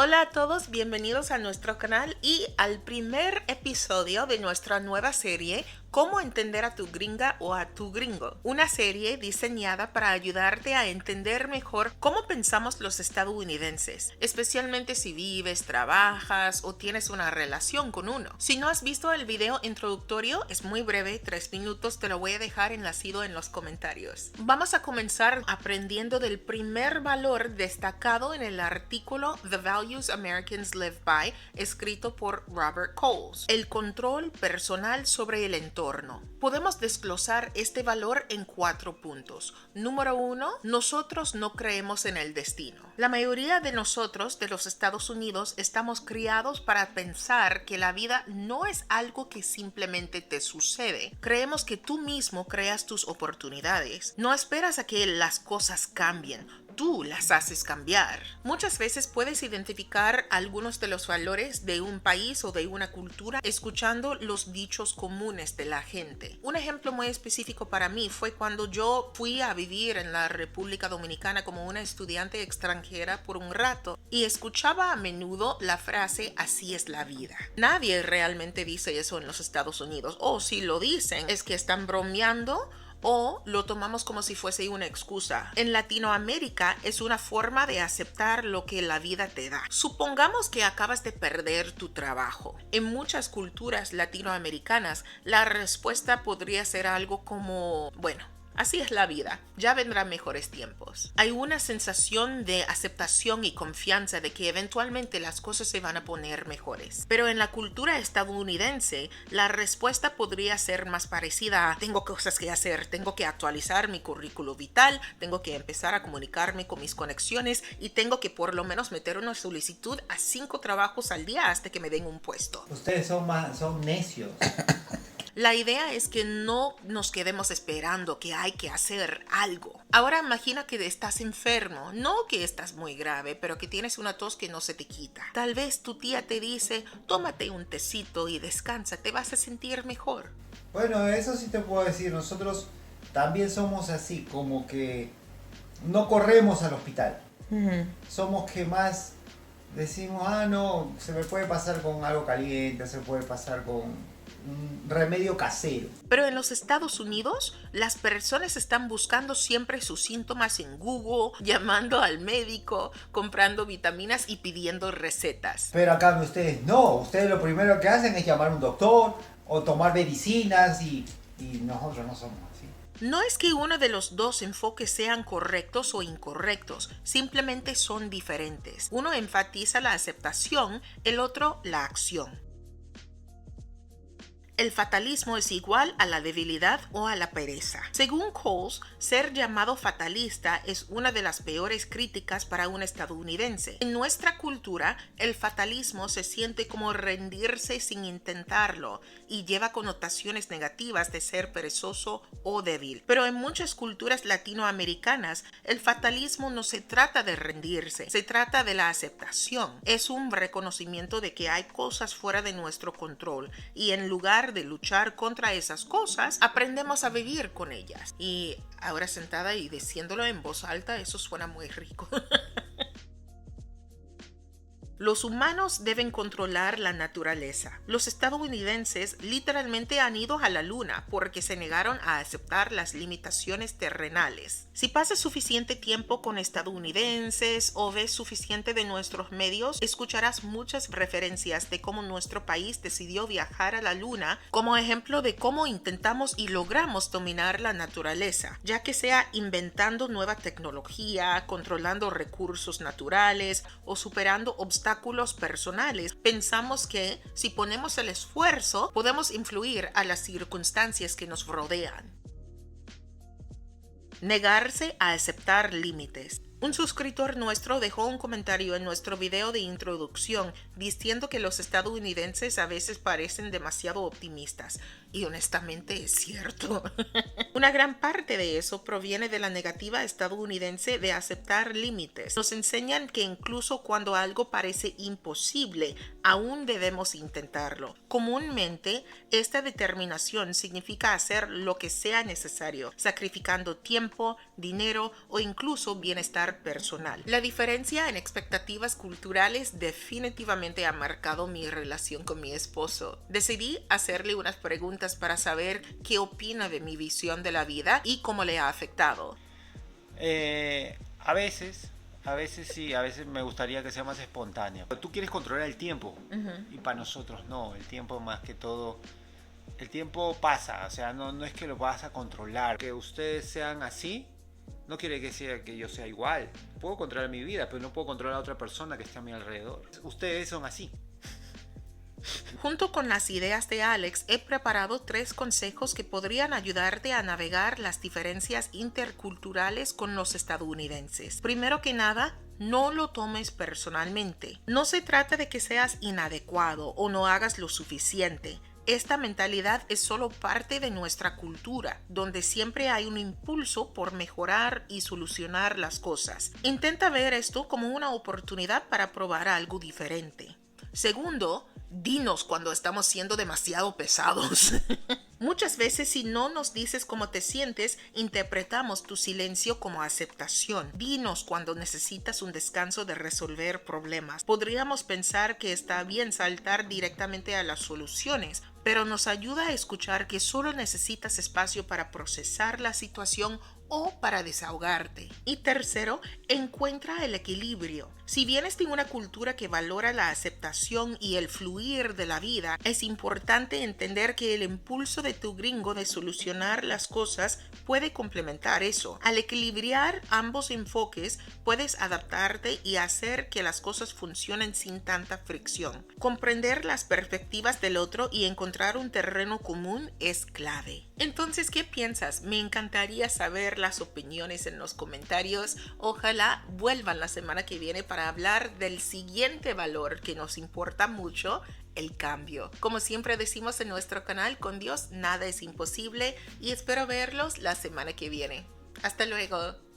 Hola a todos, bienvenidos a nuestro canal y al primer episodio de nuestra nueva serie Cómo entender a tu gringa o a tu gringo. Una serie diseñada para ayudarte a entender mejor cómo pensamos los estadounidenses, especialmente si vives, trabajas o tienes una relación con uno. Si no has visto el video introductorio, es muy breve, 3 minutos, te lo voy a dejar enlazado en los comentarios. Vamos a comenzar aprendiendo del primer valor destacado en el artículo The Values Americans Live By, escrito por Robert Coles: el control personal sobre el entorno. Podemos desglosar este valor en 4 puntos. Número 1, nosotros no creemos en el destino. La mayoría de nosotros de los Estados Unidos estamos criados para pensar que la vida no es algo que simplemente te sucede. Creemos que tú mismo creas tus oportunidades. No esperas a que las cosas cambien. Tú las haces cambiar. Muchas veces puedes identificar algunos de los valores de un país o de una cultura escuchando los dichos comunes de la gente. Un ejemplo muy específico para mí fue cuando yo fui a vivir en la República Dominicana como una estudiante extranjera por un rato y escuchaba a menudo la frase "así es la vida". Nadie realmente dice eso en los Estados Unidos, o si lo dicen es que están bromeando o lo tomamos como si fuese una excusa. En Latinoamérica es una forma de aceptar lo que la vida te da. Supongamos que acabas de perder tu trabajo. En muchas culturas latinoamericanas, la respuesta podría ser algo como, bueno, así es la vida, ya vendrán mejores tiempos. Hay una sensación de aceptación y confianza de que eventualmente las cosas se van a poner mejores. Pero en la cultura estadounidense, la respuesta podría ser más parecida a: tengo cosas que hacer, tengo que actualizar mi currículo vital, tengo que empezar a comunicarme con mis conexiones y tengo que por lo menos meter una solicitud a 5 trabajos al día hasta que me den un puesto. Ustedes son necios. La idea es que no nos quedemos esperando que hay que hacer algo. Ahora imagina que estás enfermo, no que estás muy grave, pero que tienes una tos que no se te quita. Tal vez tu tía te dice: tómate un tecito y descansa, te vas a sentir mejor. Bueno, eso sí te puedo decir, nosotros también somos así, como que no corremos al hospital. Somos que más decimos, no, se me puede pasar con algo caliente, se puede pasar con un remedio casero. Pero en los Estados Unidos, las personas están buscando siempre sus síntomas en Google, llamando al médico, comprando vitaminas y pidiendo recetas. Pero acá ustedes no, ustedes lo primero que hacen es llamar a un doctor o tomar medicinas y nosotros no somos así. No es que uno de los dos enfoques sean correctos o incorrectos, simplemente son diferentes. Uno enfatiza la aceptación, el otro la acción. El fatalismo es igual a la debilidad o a la pereza. Según Coles, ser llamado fatalista es una de las peores críticas para un estadounidense. En nuestra cultura, el fatalismo se siente como rendirse sin intentarlo y lleva connotaciones negativas de ser perezoso o débil. Pero en muchas culturas latinoamericanas, el fatalismo no se trata de rendirse, se trata de la aceptación. Es un reconocimiento de que hay cosas fuera de nuestro control y en lugar de luchar contra esas cosas, aprendemos a vivir con ellas. Y ahora sentada y diciéndolo en voz alta, eso suena muy rico. Los humanos deben controlar la naturaleza. Los estadounidenses literalmente han ido a la luna porque se negaron a aceptar las limitaciones terrenales. Si pasas suficiente tiempo con estadounidenses o ves suficiente de nuestros medios, escucharás muchas referencias de cómo nuestro país decidió viajar a la luna como ejemplo de cómo intentamos y logramos dominar la naturaleza, ya que sea inventando nueva tecnología, controlando recursos naturales o superando obstáculos personales. Pensamos que si ponemos el esfuerzo, podemos influir a las circunstancias que nos rodean. Negarse a aceptar límites. Un suscriptor nuestro dejó un comentario en nuestro video de introducción diciendo que los estadounidenses a veces parecen demasiado optimistas. Y honestamente es cierto. Una gran parte de eso proviene de la negativa estadounidense de aceptar límites. Nos enseñan que incluso cuando algo parece imposible, aún debemos intentarlo. Comúnmente, esta determinación significa hacer lo que sea necesario, sacrificando tiempo, dinero o incluso bienestar personal. La diferencia en expectativas culturales definitivamente ha marcado mi relación con mi esposo. Decidí hacerle unas preguntas para saber qué opina de mi visión de la vida y cómo le ha afectado. A veces sí, a veces me gustaría que sea más espontánea. Tú quieres controlar el tiempo y para nosotros no, el tiempo más que todo, el tiempo pasa, o sea, no es que lo vas a controlar. Que ustedes sean así no quiere decir que yo sea igual. Puedo controlar mi vida, pero no puedo controlar a otra persona que esté a mi alrededor. Ustedes son así. Junto con las ideas de Alex, he preparado 3 consejos que podrían ayudarte a navegar las diferencias interculturales con los estadounidenses. Primero que nada, no lo tomes personalmente. No se trata de que seas inadecuado o no hagas lo suficiente. Esta mentalidad es solo parte de nuestra cultura, donde siempre hay un impulso por mejorar y solucionar las cosas. Intenta ver esto como una oportunidad para probar algo diferente. Segundo, dinos cuando estamos siendo demasiado pesados. Muchas veces, si no nos dices cómo te sientes, interpretamos tu silencio como aceptación. Dinos cuando necesitas un descanso de resolver problemas. Podríamos pensar que está bien saltar directamente a las soluciones, pero nos ayuda a escuchar que solo necesitas espacio para procesar la situación o para desahogarte. Y tercero, encuentra el equilibrio. Si vienes de una cultura que valora la aceptación y el fluir de la vida, es importante entender que el impulso de tu gringo de solucionar las cosas puede complementar eso. Al equilibrar ambos enfoques, puedes adaptarte y hacer que las cosas funcionen sin tanta fricción. Comprender las perspectivas del otro y encontrar un terreno común es clave. Entonces, ¿qué piensas? Me encantaría saber las opiniones en los comentarios. Ojalá vuelvan la semana que viene para hablar del siguiente valor que nos importa mucho: el cambio. Como siempre decimos en nuestro canal, con Dios nada es imposible, y espero verlos la semana que viene. Hasta luego.